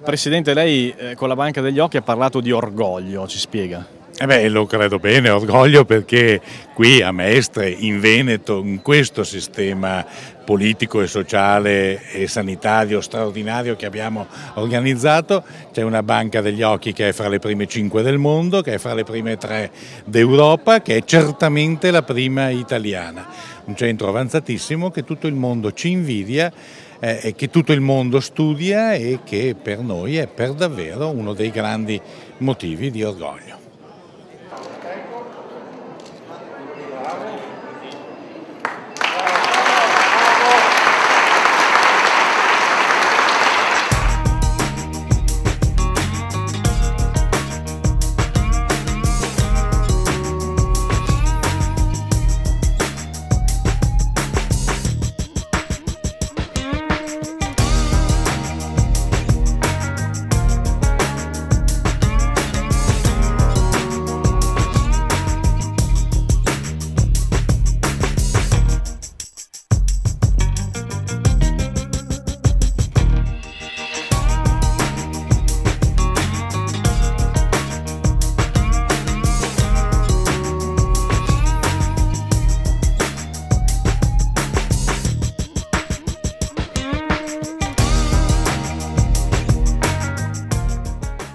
Presidente, lei con la Banca degli Occhi ha parlato di orgoglio, ci spiega? Lo credo bene, orgoglio perché qui a Mestre, in Veneto, in questo sistema politico e sociale e sanitario straordinario che abbiamo organizzato, c'è una Banca degli Occhi che è fra le prime 5 del mondo, che è fra le prime 3 d'Europa, che è certamente la prima italiana. Un centro avanzatissimo che tutto il mondo ci invidia, che tutto il mondo studia e che per noi è per davvero uno dei grandi motivi di orgoglio.